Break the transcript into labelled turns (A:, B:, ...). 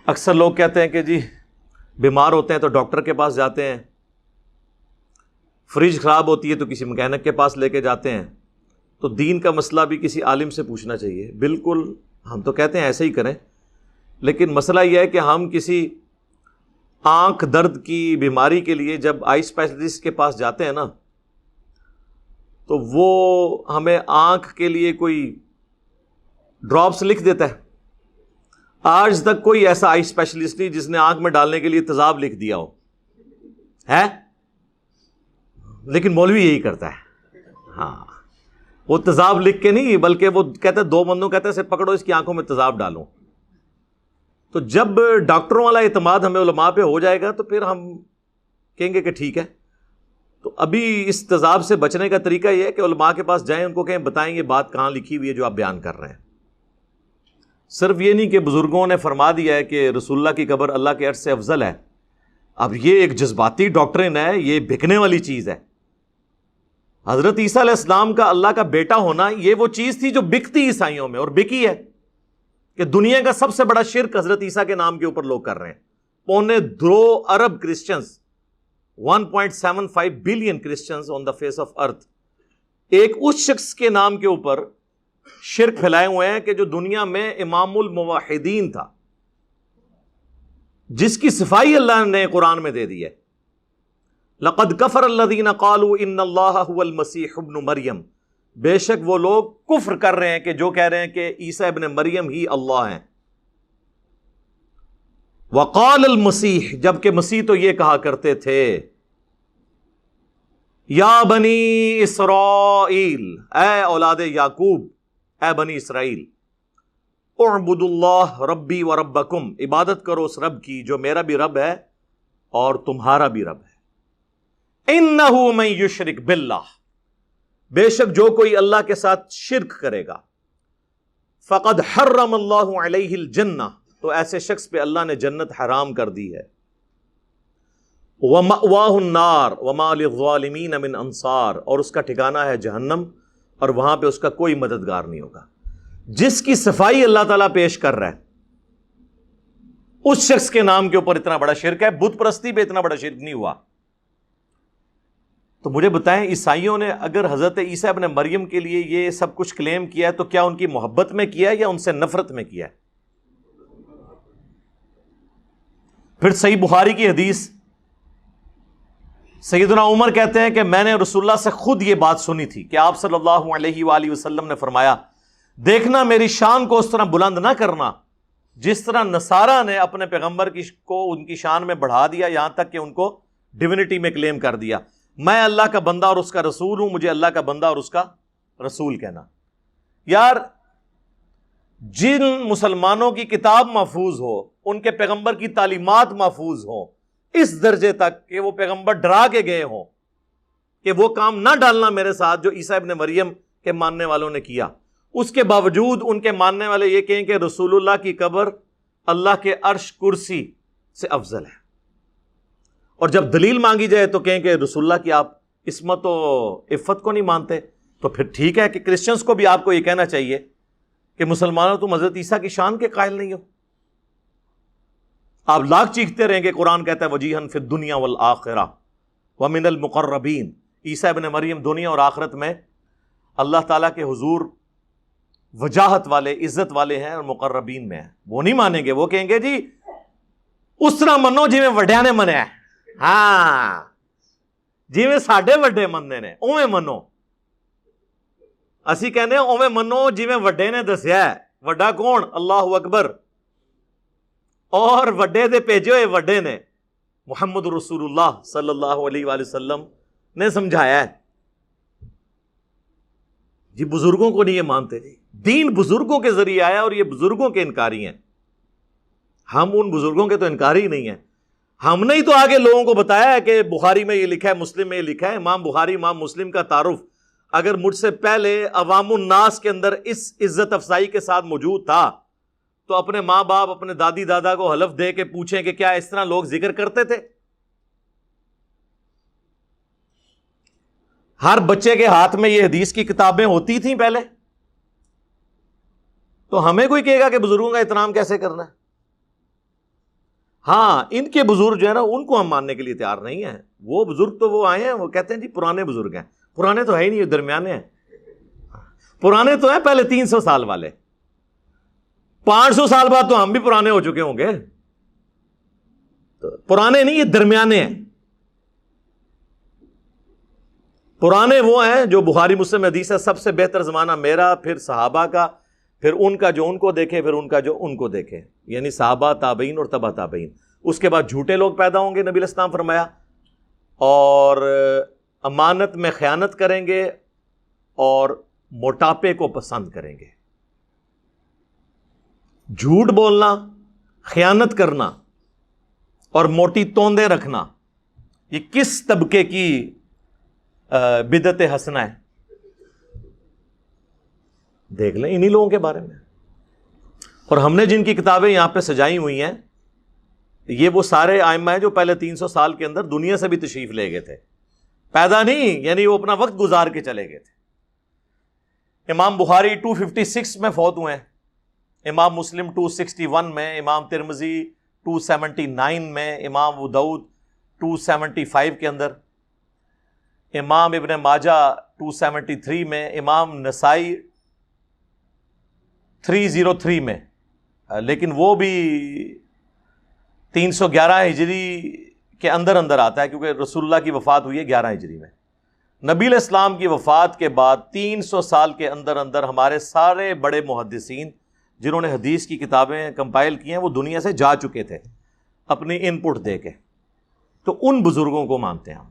A: اکثر لوگ کہتے ہیں کہ جی بیمار ہوتے ہیں تو ڈاکٹر کے پاس جاتے ہیں، فریج خراب ہوتی ہے تو کسی مکینک کے پاس لے کے جاتے ہیں، تو دین کا مسئلہ بھی کسی عالم سے پوچھنا چاہیے۔ بالکل، ہم تو کہتے ہیں ایسے ہی کریں، لیکن مسئلہ یہ ہے کہ ہم کسی آنکھ درد کی بیماری کے لیے جب آئی اسپیشلسٹ کے پاس جاتے ہیں نا، تو وہ ہمیں آنکھ کے لیے کوئی ڈراپس لکھ دیتا ہے۔ آج تک کوئی ایسا آئی اسپیشلسٹ نہیں جس نے آنکھ میں ڈالنے کے لیے تیزاب لکھ دیا ہو ہے، لیکن مولوی یہی کرتا ہے۔ ہاں، وہ تیزاب لکھ کے نہیں، بلکہ وہ کہتے ہیں دو بندوں کہتے ہیں اسے پکڑو، اس کی آنکھوں میں تیزاب ڈالو۔ تو جب ڈاکٹروں والا اعتماد ہمیں علماء پہ ہو جائے گا تو پھر ہم کہیں گے کہ ٹھیک ہے۔ تو ابھی اس تیزاب سے بچنے کا طریقہ یہ ہے کہ علماء کے پاس جائیں، ان کو کہیں بتائیں یہ بات کہاں لکھی ہوئی ہے جو آپ بیان کر رہے ہیں۔ صرف یہ نہیں کہ بزرگوں نے فرما دیا ہے کہ رسول اللہ کی قبر اللہ کے عرش سے افضل ہے، اب یہ ایک جذباتی ڈاکٹرن ہے، یہ بکنے والی چیز ہے۔ حضرت عیسیٰ علیہ السلام کا اللہ کا بیٹا ہونا یہ وہ چیز تھی جو بکتی عیسائیوں میں، اور بکی ہے کہ دنیا کا سب سے بڑا شرک حضرت عیسیٰ کے نام کے اوپر لوگ کر رہے ہیں۔ 2.25 ارب Christians, 1.75 billion Christians on the face of earth, ایک اس شخص کے نام کے اوپر شرک پھیلائے ہوئے ہیں کہ جو دنیا میں امام الموحدین تھا، جس کی صفائی اللہ نے قرآن میں دے دی ہے۔ لقد کفر الذین قالوا ان اللہ هو المسیح ابن مریم، بے شک وہ لوگ کفر کر رہے ہیں کہ جو کہہ رہے ہیں کہ عیسیٰ ابن مریم ہی اللہ ہیں۔ وقال المسیح، جبکہ مسیح تو یہ کہا کرتے تھے، یا بنی اسرائیل، اے اولاد یعقوب، اے بنی اسرائیل، اعبدوا اللہ ربی و ربکم، عبادت کرو اس رب کی جو میرا بھی رب ہے اور تمہارا بھی رب ہے۔ انہ من یشرک باللہ، بے شک جو کوئی اللہ کے ساتھ شرک کرے گا، فقد حرم اللہ علیہ الجنہ، تو ایسے شخص پہ اللہ نے جنت حرام کر دی ہے۔ ومأواہ النار وما للظالمین من انصار، اور اس کا ٹھکانہ ہے جہنم، اور وہاں پہ اس کا کوئی مددگار نہیں ہوگا۔ جس کی صفائی اللہ تعالیٰ پیش کر رہا ہے اس شخص کے نام کے اوپر اتنا بڑا شرک ہے، بت پرستی پہ اتنا بڑا شرک نہیں ہوا۔ تو مجھے بتائیں، عیسائیوں نے اگر حضرت عیسیٰ ابن مریم کے لیے یہ سب کچھ کلیم کیا ہے تو کیا ان کی محبت میں کیا ہے یا ان سے نفرت میں کیا ہے؟ پھر صحیح بخاری کی حدیث، سیدنا عمر کہتے ہیں کہ میں نے رسول اللہ سے خود یہ بات سنی تھی کہ آپ صلی اللہ علیہ وآلہ وسلم نے فرمایا، دیکھنا میری شان کو اس طرح بلند نہ کرنا جس طرح نصارہ نے اپنے پیغمبر کو ان کی شان میں بڑھا دیا، یہاں تک کہ ان کو ڈیونٹی میں کلیم کر دیا۔ میں اللہ کا بندہ اور اس کا رسول ہوں، مجھے اللہ کا بندہ اور اس کا رسول کہنا۔ یار، جن مسلمانوں کی کتاب محفوظ ہو، ان کے پیغمبر کی تعلیمات محفوظ ہوں اس درجے تک کہ وہ پیغمبر ڈرا کے گئے ہوں کہ وہ کام نہ ڈالنا میرے ساتھ جو عیسیٰ ابن مریم کے ماننے والوں نے کیا، اس کے باوجود ان کے ماننے والے یہ کہیں کہ رسول اللہ کی قبر اللہ کے عرش کرسی سے افضل ہے، اور جب دلیل مانگی جائے تو کہیں کہ رسول اللہ کی آپ عصمت و عفت کو نہیں مانتے۔ تو پھر ٹھیک ہے کہ کرسچنز کو بھی آپ کو یہ کہنا چاہیے کہ مسلمانوں تم حضرت عیسیٰ کی شان کے قائل نہیں ہو۔ آپ لاکھ چیختے رہیں گے، قرآن کہتا ہے وجیہا فی الدنیا والآخرہ ومن المقربین، عیسیٰ ابن مریم دنیا اور آخرت میں اللہ تعالیٰ کے حضور وجاہت والے، عزت والے ہیں، اور مقربین میں ہیں۔ وہ نہیں مانیں گے، وہ کہیں گے جی اس طرح منو جی میں وڈیاں نے منیا ہے، ہاں جی میں ساڈے وڈے مننے نے اوویں منو۔ اسی کہنے اوویں منو جی میں وڈے نے دسیا ہے۔ وڈا کون؟ اللہ اکبر، اور وڈے دے بھیجے ہوئے وڈے نے محمد رسول اللہ صلی اللہ علیہ وآلہ وسلم نے سمجھایا ہے۔ جی بزرگوں کو نہیں یہ مانتے، جی دین بزرگوں کے ذریعے آیا اور یہ بزرگوں کے انکاری ہیں۔ ہم ان بزرگوں کے تو انکاری ہی نہیں ہیں۔ ہم نے ہی تو آگے لوگوں کو بتایا ہے کہ بخاری میں یہ لکھا ہے، مسلم میں یہ لکھا ہے۔ امام بخاری، امام مسلم کا تعارف اگر مجھ سے پہلے عوام الناس کے اندر اس عزت افزائی کے ساتھ موجود تھا تو اپنے ماں باپ، اپنے دادی دادا کو حلف دے کے پوچھیں کہ کیا اس طرح لوگ ذکر کرتے تھے؟ ہر بچے کے ہاتھ میں یہ حدیث کی کتابیں ہوتی تھیں پہلے، تو ہمیں کوئی کہے گا کہ بزرگوں کا احترام کیسے کرنا ہے؟ ہاں ان کے بزرگ جو ہے نا ان کو ہم ماننے کے لیے تیار نہیں ہیں. وہ بزرگ تو وہ آئے ہیں، وہ کہتے ہیں جی پرانے بزرگ ہیں. پرانے تو ہے ہی نہیں، درمیانے ہیں. پرانے تو ہیں پہلے 300 سال والے، 500 سال بعد تو ہم بھی پرانے ہو چکے ہوں گے. تو پرانے نہیں، یہ درمیانے ہیں. پرانے وہ ہیں جو بخاری مسلم حدیث ہے سب سے بہتر زمانہ میرا، پھر صحابہ کا، پھر ان کا جو ان کو دیکھے، پھر ان کا جو ان کو دیکھے، یعنی صحابہ، تابعین اور تبع تابعین. اس کے بعد جھوٹے لوگ پیدا ہوں گے، نبی علیہ السلام فرمایا، اور امانت میں خیانت کریں گے اور موٹاپے کو پسند کریں گے. جھوٹ بولنا، خیانت کرنا اور موٹی توندے رکھنا، یہ کس طبقے کی بدعت حسنہ ہے؟ دیکھ لیں انہی لوگوں کے بارے میں. اور ہم نے جن کی کتابیں یہاں پہ سجائی ہوئی ہیں، یہ وہ سارے ائمہ ہیں جو پہلے 300 سال کے اندر دنیا سے بھی تشریف لے گئے تھے. پیدا نہیں، یعنی وہ اپنا وقت گزار کے چلے گئے تھے. امام بخاری 256 میں فوت ہوئے ہیں، امام مسلم 261 میں، امام ترمذی 279 میں، امام ابو داؤد 275 کے اندر، امام ابن ماجہ 273 میں، امام نسائی 303 میں. لیکن وہ بھی 311 ہجری کے اندر اندر آتا ہے، کیونکہ رسول اللہ کی وفات ہوئی ہے 11 ہجری میں. نبی علیہ السلام کی وفات کے بعد 300 سال کے اندر اندر ہمارے سارے بڑے محدثین جنہوں نے حدیث کی کتابیں کمپائل کی ہیں وہ دنیا سے جا چکے تھے اپنی ان پٹ دے کے. تو ان بزرگوں کو مانتے ہیں ہم.